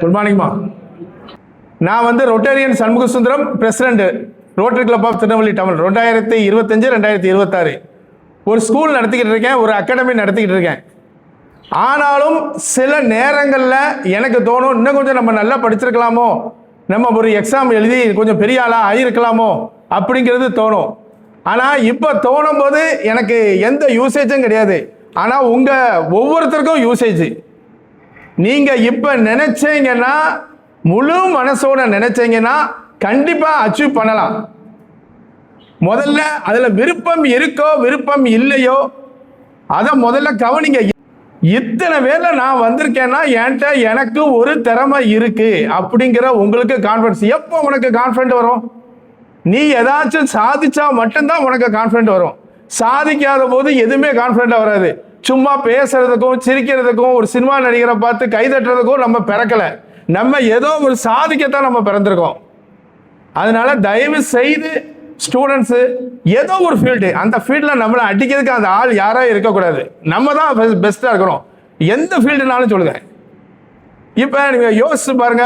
Good மார்னிங்மா. நான் வந்து Rotarian Shanmuga Sundaram, president, Rotary Club of Tirunelveli Tamil. 2025 2026 ஒரு ஸ்கூல் நடத்திக்கிட்டு இருக்கேன், ஒரு அகாடமி நடத்திக்கிட்டு இருக்கேன். ஆனாலும் சில நேரங்களில் எனக்கு தோணும், இன்னும் கொஞ்சம் நம்ம நல்லா படிச்சிருக்கலாமோ, நம்ம ஒரு எக்ஸாம் எழுதி கொஞ்சம் பெரிய ஆளாக ஆகியிருக்கலாமோ அப்படிங்கிறது தோணும். ஆனால் இப்போ தோணும் போது எனக்கு எந்த யூசேஜும் கிடையாது. ஆனால் உங்கள் ஒவ்வொருத்தருக்கும் யூசேஜ். நீங்கள் இப்போ நினைச்சீங்கன்னா, முழு மனசோட நினைச்சீங்கன்னா கண்டிப்பாக அச்சீவ் பண்ணலாம். முதல்ல அதில் விருப்பம் இருக்கோ விருப்பம் இல்லையோ அதை முதல்ல கவனிங்க. இத்தனை பேர்ல நான் வந்திருக்கேன்னா என்கிட்ட எனக்கு ஒரு திறமை இருக்கு அப்படிங்கிற உங்களுக்கு கான்ஃபிடன்ஸ். எப்போ உனக்கு கான்ஃபிடன்ட் வரும்? நீ ஏதாச்சும் சாதிச்சா மட்டும்தான் உனக்கு கான்ஃபிடன்ட் வரும். சாதிக்காத போது எதுவுமே கான்ஃபிடண்டா வராது. சும்மா பேசுறதுக்கும் சிரிக்கிறதுக்கும் ஒரு சினிமா நடிகரை பார்த்து கைதட்டுறதுக்கும் நம்ம பிறக்கல. நம்ம ஏதோ ஒரு சாதிக்கத்தான் நம்ம பிறந்திருக்கோம். அதனால தயவு செய்து ஸ்டூடெண்ட்ஸு ஏதோ ஒரு ஃபீல்டு, அந்த ஃபீல்டில் நம்மளை அடிக்கிறதுக்கு அந்த ஆள் யாராக இருக்கக்கூடாது. நம்ம தான் பெஸ்ட்டாக இருக்கணும். எந்த ஃபீல்டுனாலும் சொல்லுங்கள். இப்போ நீங்கள் யோசிச்சு பாருங்க,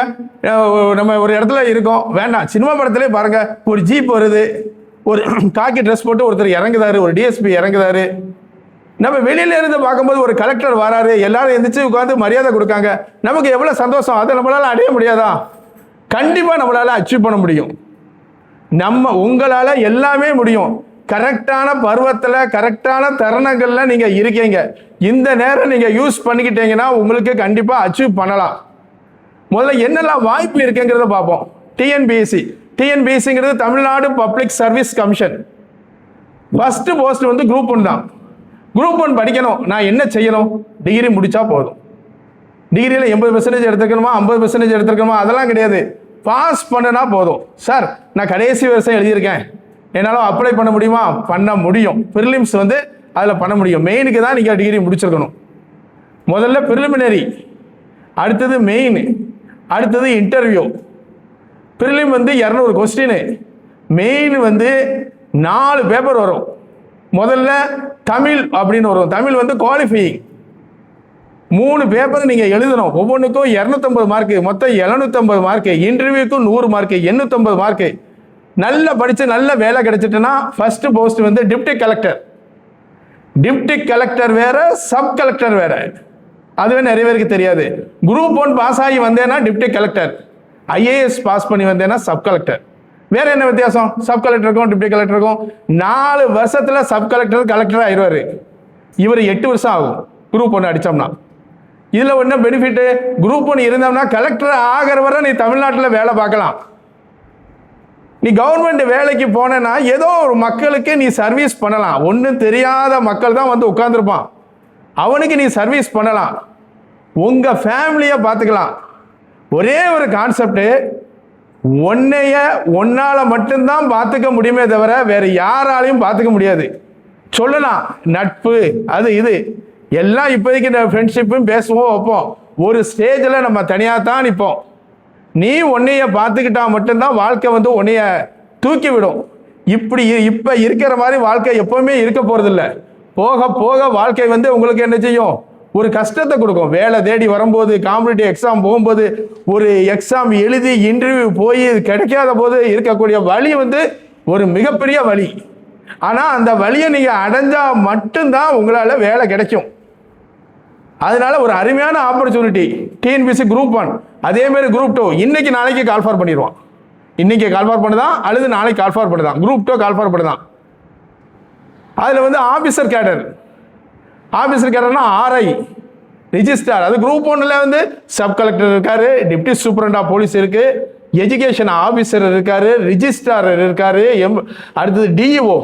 நம்ம ஒரு இடத்துல இருக்கோம், வேண்டாம் சினிமா படத்திலே பாருங்க, ஒரு ஜீப் வருது, ஒரு காக்கி ட்ரெஸ் போட்டு ஒருத்தர் இறங்குதாரு, ஒரு டிஎஸ்பி இறங்குதாரு. நம்ம வெளியில இருந்து பார்க்கும்போது ஒரு கலெக்டர் வராரு, எல்லாரும் எந்திரிச்சு உட்காந்து மரியாதை கொடுக்காங்க. நமக்கு எவ்வளோ சந்தோஷம். அதை நம்மளால அடைய முடியாதா? கண்டிப்பாக நம்மளால அச்சீவ் பண்ண முடியும். உங்களால் எல்லாமே முடியும். கரெக்டான பருவத்தில் கரெக்டான தருணங்களில் நீங்கள் இருக்கீங்க. இந்த நேரம் நீங்கள் யூஸ் பண்ணிக்கிட்டீங்கன்னா உங்களுக்கு கண்டிப்பாக அச்சீவ் பண்ணலாம். முதல்ல என்னெல்லாம் வாய்ப்பு இருக்குங்கிறத பார்ப்போம். டிஎன்பிஎஸ்சிங்கிறது Tamil Nadu public service commission. First post வந்து குரூப் 1 தான். குரூப் 1 படிக்கணும். நான் என்ன செய்யணும்? டிகிரி முடிச்சா போதும். டிகிரியில் 80% எடுத்துக்கணுமா 50% எடுத்துக்கணுமா அதெல்லாம் கிடையாது. பாஸ் பண்ணனா போதும். சார் நான் கடைசி வருஷம் எழுதியிருக்கேன், என்னால் அப்ளை பண்ண முடியுமா? பண்ண முடியும். ப்ரிலிம்ஸ் வந்து அதில் பண்ண முடியும். மெயினுக்கு தான் நீங்கள் டிகிரி முடிச்சிருக்கணும். முதல்ல ப்ரிலிமினரி, அடுத்தது மெயின், அடுத்தது இன்டர்வியூ. ப்ரிலிம் வந்து 200 கொஸ்டின், மெயின் வந்து 4 பேப்பர் வரும். முதல்ல தமிழ் அப்படின்னு வரும். தமிழ் வந்து குவாலிஃபையிங் 3 பேப்பர் நீங்கள் எழுதணும். ஒவ்வொன்றுக்கும் 250 மார்க்கு, மொத்தம் 750 மார்க்கு. இன்டர்வியூக்கும் 100 mark, 850 mark. நல்லா படித்து நல்ல வேலை கிடைச்சிட்டுன்னா ஃபர்ஸ்ட் போஸ்ட் வந்து டிப்டி கலெக்டர். டிப்டி கலெக்டர் வேற, சப் கலெக்டர் வேற. அதுவே நிறைய பேருக்கு தெரியாது. குரூப் 1 பாஸ் ஆகி வந்தேன்னா டிப்டி கலெக்டர், ஐஏஎஸ் பாஸ் பண்ணி வந்தேன்னா சப் கலெக்டர். வேற என்ன வித்தியாசம்? சப் கலெக்டருக்கும் டிப்டி கலெக்டருக்கும் 4 வருஷத்துல சப் கலெக்டர் கலெக்டர் ஆயிடுவாரு. இவர் 8 வருஷம் ஆகும் குரூப் 1 அடிச்சோம்னா. இதுல என்ன பெனிஃபிட்? குரூப் 1 இருந்தோம்னா கலெக்டர் ஆகிற வரை நீ தமிழ்நாட்டில் வேலை பார்க்கலாம். நீ கவர்மெண்ட் வேலைக்கு போனேன்னா ஏதோ ஒரு மக்களுக்கு நீ சர்வீஸ் பண்ணலாம். ஒன்றும் தெரியாத மக்கள் தான் வந்து உட்கார்ந்துருப்பான், அவனுக்கு நீ சர்வீஸ் பண்ணலாம். உங்க ஃபேமிலியை பார்த்துக்கலாம். ஒரே ஒரு கான்செப்ட், ஒன்னால மட்டும்தான் பார்த்துக்க முடியுமே தவிர வேற யாராலையும் பார்த்துக்க முடியாது. சொல்லலாம் நட்பு அது இது எல்லாம், இப்போதைக்கு ஃப்ரெண்ட்ஷிப்பும் பேசுவோம் வைப்போம். ஒரு ஸ்டேஜில் நம்ம தனியாக தான் நிற்போம். நீ உன்னைய பார்த்துக்கிட்டா மட்டும்தான் வாழ்க்கை வந்து உன்னைய தூக்கி விடும். இப்போ இருக்கிற மாதிரி வாழ்க்கை எப்பவுமே இருக்க போறதில்லை. போக போக வாழ்க்கை வந்து உங்களுக்கு என்ன செய்யும்? ஒரு கஷ்டத்தை கொடுக்கும். வேலை தேடி வரும்போது, காம்படிட்டிவ் எக்ஸாம் போகும்போது, ஒரு எக்ஸாம் எழுதி இன்டர்வியூ போய் கிடைக்காத போது இருக்கக்கூடிய வழி வந்து ஒரு மிகப்பெரிய வழி. ஆனால் அந்த வழியை நீங்கள் அடைஞ்சா மட்டும்தான் உங்களால் வேலை கிடைக்கும். அதனால ஒரு அருமையான ஆப்பர்ச்சுனிட்டி டிஎன்பிஎஸ்சி குரூப் 1. அதே மாதிரி குரூப் 2 இன்னைக்கு நாளைக்கு கால்ஃபார் பண்ணிடுவான். இன்னைக்கு கால்ஃபார் பண்ணுதான், அல்லது நாளைக்கு கால்ஃபார் பண்ணுதான். குரூப் 2 கால்ஃபார் பண்ணுதான். அதில் வந்து ஆஃபீஸர் கேடர். ஆஃபீஸர் கேடர்னா ஆர்ஐ ரிஜிஸ்டார். அது குரூப் 1ல வந்து சப் கலெக்டர் இருக்காரு, டிப்டி சூப்பரண்ட் ஆஃப் போலீஸ் இருக்கு, எஜுகேஷன் ஆஃபீஸர் இருக்காரு, ரிஜிஸ்டார் இருக்காரு, அடுத்தது டிஇஓ.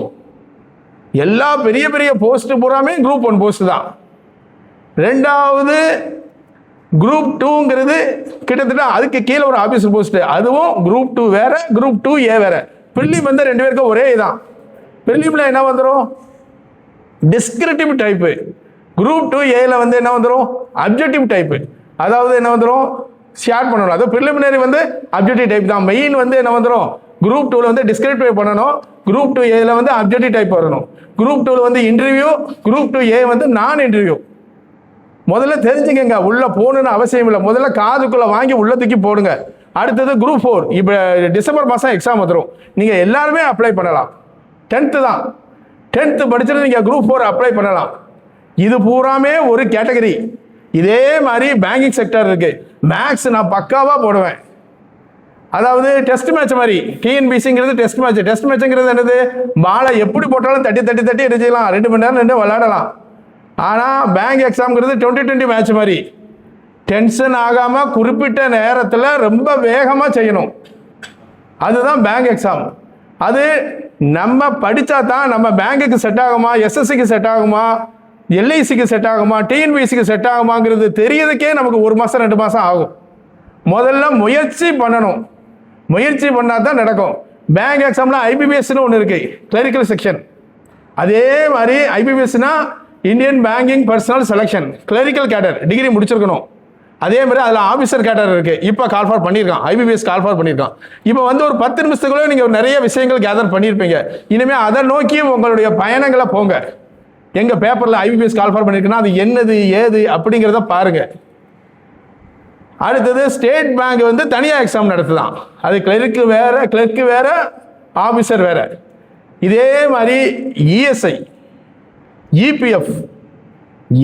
எல்லா பெரிய பெரிய போஸ்ட் பூராமே குரூப் 1 போஸ்ட் தான். ரெண்டாவது குரூப் 2ங்கிறது கிட்டத்தட்ட அதுக்கு கீழே ஒரு ஆபீசர் போஸ்ட். அதுவும் குரூப் 2 வேற, குரூப் 2A வேற. பிரிலிம் வந்து 2 பேருக்கும் ஒரே இதான். பிரிலிம்ல என்ன வந்துடும்? Descriptive type. குரூப் 2Aல வந்து என்ன வந்துடும்? Objective type. அதாவது என்ன வந்துடும்? ஷேர் பண்ணணும். அது பிரிலிமினரி வந்து அப்ஜெக்டிவ் டைப் தான். மெயின் வந்து என்ன வந்துடும்? குரூப் 2ல வந்து டிஸ்கிரிப்டிவ் பண்ணணும். குரூப் 2Aல வந்து அப்ஜெக்டிவ் டைப் வரணும். குரூப் 2ல வந்து இன்டர்வியூ, குரூப் 2A வந்து நான் இன்டர்வியூ. முதல்ல தெரிஞ்சுக்கங்க, உள்ள போகணுன்னு அவசியம் இல்லை. முதல்ல காதுக்குள்ள வாங்கி உள்ள தூக்கி போடுங்க. அடுத்தது குரூப் 4 இப்போ டிசம்பர் மாதம் எக்ஸாம் வந்துடும். நீங்கள் எல்லாருமே அப்ளை பண்ணலாம். 10th தான், 10th படிச்சுட்டு நீங்கள் குரூப் 4 அப்ளை பண்ணலாம். இது பூராமே ஒரு கேட்டகரி. இதே மாதிரி பேங்கிங் செக்டர் இருக்கு. மேக்ஸ் நான் பக்காவாக போடுவேன். அதாவது டெஸ்ட் மேட்ச் மாதிரி. டிஎன்பிசிங்கிறது டெஸ்ட் மேட்ச். டெஸ்ட் மேட்ச்ங்கிறது என்னது? பாலை எப்படி போட்டாலும் தட்டி தட்டி தட்டி எடுத்துக்கலாம், 2 மணி நேரம் 2 விளையாடலாம். ஆனால் பேங்க் எக்ஸாம்ங்கிறது 2020 மேட்ச் மாதிரி. டென்ஷன் ஆகாமல் குறிப்பிட்ட நேரத்தில் ரொம்ப வேகமாக செய்யணும். அதுதான் பேங்க் எக்ஸாம். அது நம்ம படித்தா தான் நம்ம பேங்குக்கு செட் ஆகுமா, எஸ்எஸ்சிக்கு செட் ஆகுமா, எல்ஐசிக்கு செட் ஆகுமா, டிஎன்பிசிக்கு செட் ஆகுமாங்கிறது தெரியறதுக்கே நமக்கு 1 மாதம் 2 மாதம் ஆகும். முதல்ல முயற்சி பண்ணணும். முயற்சி பண்ணால் தான் நடக்கும். பேங்க் எக்ஸாமில் ஐபிபிஎஸ்னு ஒன்று இருக்குது, கிளரிக்கல் செக்ஷன். அதே மாதிரி ஐபிபிஎஸ்னா Indian banking personnel selection, clerical cadre, degree முடிச்சிருக்கணும். அதே மாதிரி அதில் ஆஃபீஸர் கேடர் இருக்குது. இப்போ கால்ஃபார் பண்ணியிருக்கான், ஐபிபிஎஸ் கால்ஃபார் பண்ணியிருக்கான். இப்போ வந்து ஒரு 10 நிமிஷத்துக்குள்ளே நீங்கள் நிறைய விஷயங்கள் கேதர் பண்ணியிருப்பீங்க. இனிமேல் அதை நோக்கி உங்களுடைய பயணங்களை போங்க. எங்கள் பேப்பரில் ஐபிபிஎஸ் கால்ஃபார் பண்ணியிருக்குன்னா அது என்னது ஏது அப்படிங்கிறத பாருங்கள். அடுத்தது ஸ்டேட் பேங்க் வந்து தனியாக எக்ஸாம் நடத்துதான். அது கிளர்க்கு வேறு ஆஃபீஸர் வேறு. இதே மாதிரி இஎஸ்ஐ, இபிஎஃப்,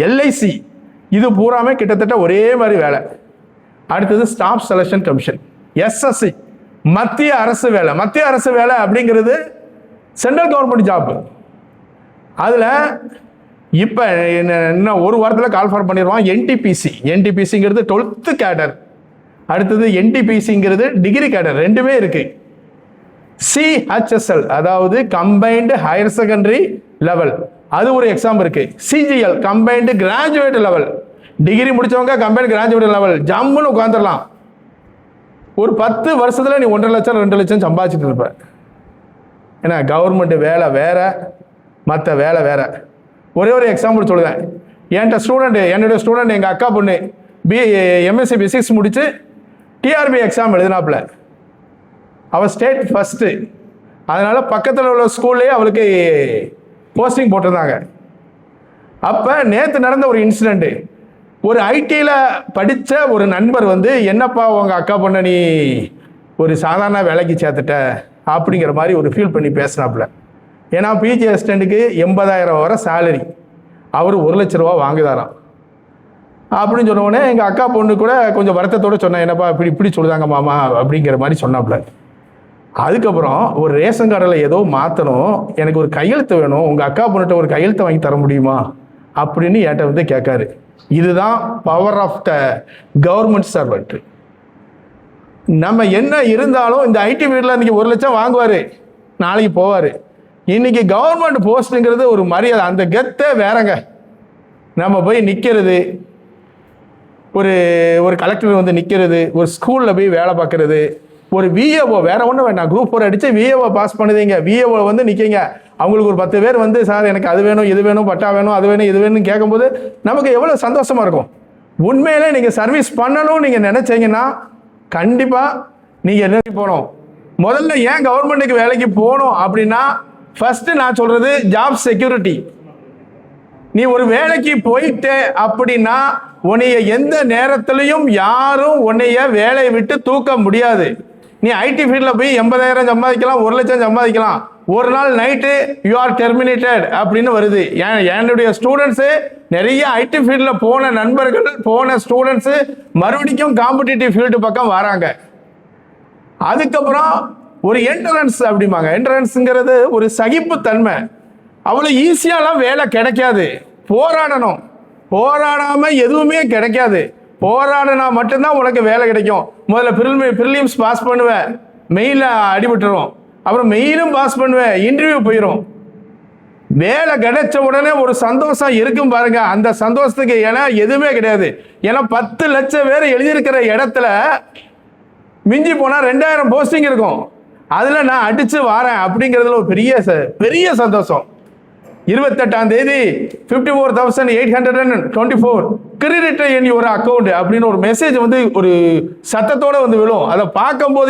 எல்ஐசி இது பூராமே கிட்டத்தட்ட ஒரே மாதிரி வேலை. அடுத்தது ஸ்டாஃப் செலெக்ஷன் கமிஷன், எஸ்எஸ்சி, மத்திய அரசு வேலை. மத்திய அரசு வேலை அப்படிங்கிறது சென்ட்ரல் கவர்மெண்ட் ஜாப். அதில் இப்போ இன்னும் ஒரு வாரத்தில் கால்ஃபார் பண்ணிடுவான் என்டிபிசி. என்டிபிசிங்கிறது 12th கேடர். அடுத்தது என்டிபிசிங்கிறது டிகிரி கேடர், ரெண்டுமே இருக்குது. சிஹெச்எஸ்எல் அதாவது கம்பைன்டு ஹையர் செகண்டரி லெவல், அது ஒரு எக்ஸாம் இருக்குது. CGL combined graduate level, degree முடித்தவங்க கம்பைன்டு கிராஜுவேட் லெவல் ஜம்முன்னு உட்காந்துடலாம். ஒரு 10 வருஷத்தில் நீ 1.5 லட்சம் 2 லட்சம் சம்பாதிச்சுட்டு இருப்ப. ஏன்னா கவர்மெண்ட் வேலை வேற, மற்ற வேலை வேற. ஒரே ஒரு எக்ஸாம்பிள் சொல்லுவேன். என்னுடைய ஸ்டூடெண்ட் எங்கள் அக்கா பொண்ணு எம்எஸ்சி பிசிக்ஸ் முடித்து டிஆர்பி எக்ஸாம் எழுதினாப்புல. அவள் ஸ்டேட் ஃபஸ்ட்டு. அதனால் பக்கத்தில் உள்ள ஸ்கூல்லேயே அவளுக்கு போஸ்டிங் போட்டிருந்தாங்க. அப்போ நேற்று நடந்த ஒரு இன்சிடெண்ட்டு, ஒரு ஐடியில் படித்த ஒரு நண்பர் வந்து, என்னப்பா உங்கள் அக்கா பொண்ணை நீ ஒரு சாதாரண வேலைக்கு சேர்த்துட்ட அப்படிங்கிற மாதிரி ஒரு ஃபீல் பண்ணி பேசினாப்புல. ஏன்னா பிஜி அசிஸ்டண்ட்டுக்கு 80,000 வர சேலரி, அவர் 1 லட்ச ரூபா வாங்குதாராம். அப்படின்னு சொன்னோடனே எங்கள் அக்கா பொண்ணு கூட கொஞ்சம் வருத்தத்தோடு சொன்னேன், என்னப்பா இப்படி சொல்லுதாங்க மாமா அப்படிங்கிற மாதிரி சொன்னாப்புல. அதுக்கப்புறம் ஒரு ரேஷன் கார்டில் ஏதோ மாற்றணும், எனக்கு ஒரு கையெழுத்து வேணும், உங்கள் அக்கா பொண்ணுகிட்ட ஒரு கையெழுத்தை வாங்கி தர முடியுமா அப்படின்னு என்கிட்ட வந்து கேட்காரு. இதுதான் power of the government servant. நம்ம என்ன இருந்தாலும் இந்த ஐடி வீட்டில் இன்றைக்கி 1 லட்சம் வாங்குவார், நாளைக்கு போவார். இன்னைக்கு கவர்மெண்ட் போஸ்ட்டுங்கிறது ஒரு மரியாதை, அந்த கெத்தை வேறங்க. நம்ம போய் நிற்கிறது, ஒரு கலெக்டர் வந்து நிற்கிறது, ஒரு ஸ்கூலில் போய் வேலை பார்க்குறது, ஒரு விஏஓ, வேற ஒன்றும் வேண்டாம், குரூப் 4 அடித்து விஏஓ பாஸ் பண்ணுதீங்க. விஏஓ வந்து நிற்கிங்க, அவங்களுக்கு ஒரு 10 பேர் வந்து சார் எனக்கு அது வேணும் இது வேணும் பட்டா வேணும் அது வேணும் இது வேணும்னு கேட்கும்போது நமக்கு எவ்வளோ சந்தோஷமாக இருக்கும். உண்மையிலே நீங்கள் சர்வீஸ் பண்ணணும்னு நீங்கள் நினச்சிங்கன்னா கண்டிப்பாக நீங்கள் என்ன போகணும். முதல்ல ஏன் கவர்மெண்ட்டுக்கு வேலைக்கு போகணும் அப்படின்னா, ஃபர்ஸ்ட் நான் சொல்றது ஜாப் செக்யூரிட்டி. நீ ஒரு வேலைக்கு போயிட்ட அப்படின்னா உன்னைய எந்த நேரத்திலையும் யாரும் உன்னைய வேலையை விட்டு தூக்க முடியாது. நீ ஐடி ஃபீல்டில் போய் 80,000 சம்பாதிக்கலாம், 1 லட்சம் சம்பாதிக்கலாம். ஒரு நாள் நைட்டு யூ ஆர் டெர்மினேட்டட் அப்படின்னு வருது. என்னுடைய ஸ்டூடெண்ட்ஸு நிறைய ஐடி ஃபீல்டில் போன நண்பர்கள், போன ஸ்டூடெண்ட்ஸு மறுபடியும் காம்படிட்டிவ் ஃபீல்டு பக்கம் வராங்க. அதுக்கப்புறம் ஒரு என்ட்ரன்ஸ் அப்படிம்பாங்க. என்ட்ரன்ஸுங்கிறது ஒரு சகிப்புத்தன்மை. அவ்வளோ ஈஸியாலாம் வேலை கிடைக்காது, போராடணும். போராடாமல் எதுவுமே கிடைக்காது. போராடினா மட்டும்தான் உனக்கு வேலை கிடைக்கும். முதல்ல ப்ரிலிம்ஸ் பாஸ் பண்ணுவேன், மெயிலில் அடிபட்டுரும். அப்புறம் மெயிலும் பாஸ் பண்ணுவேன், இன்டர்வியூ போயிடும். வேலை கிடைச்ச உடனே ஒரு சந்தோஷம் இருக்கும் பாருங்க. அந்த சந்தோஷத்துக்கு ஏன்னா எதுவுமே கிடையாது. ஏன்னா 10 லட்சம் பேர் எழுதியிருக்கிற இடத்துல மிஞ்சி போனால் 2000 போஸ்டிங் இருக்கும். அதில் நான் அடித்து வாரேன் அப்படிங்கிறதுல ஒரு பெரிய சந்தோஷம். 28ஆம் தேதி 54,824 கிரெடிட் இன் யுவர் அக்கௌண்ட் அப்படின்னு ஒரு மெசேஜ் வந்து ஒரு சத்தத்தோடு வந்து விழும். அதை பார்க்கும்போது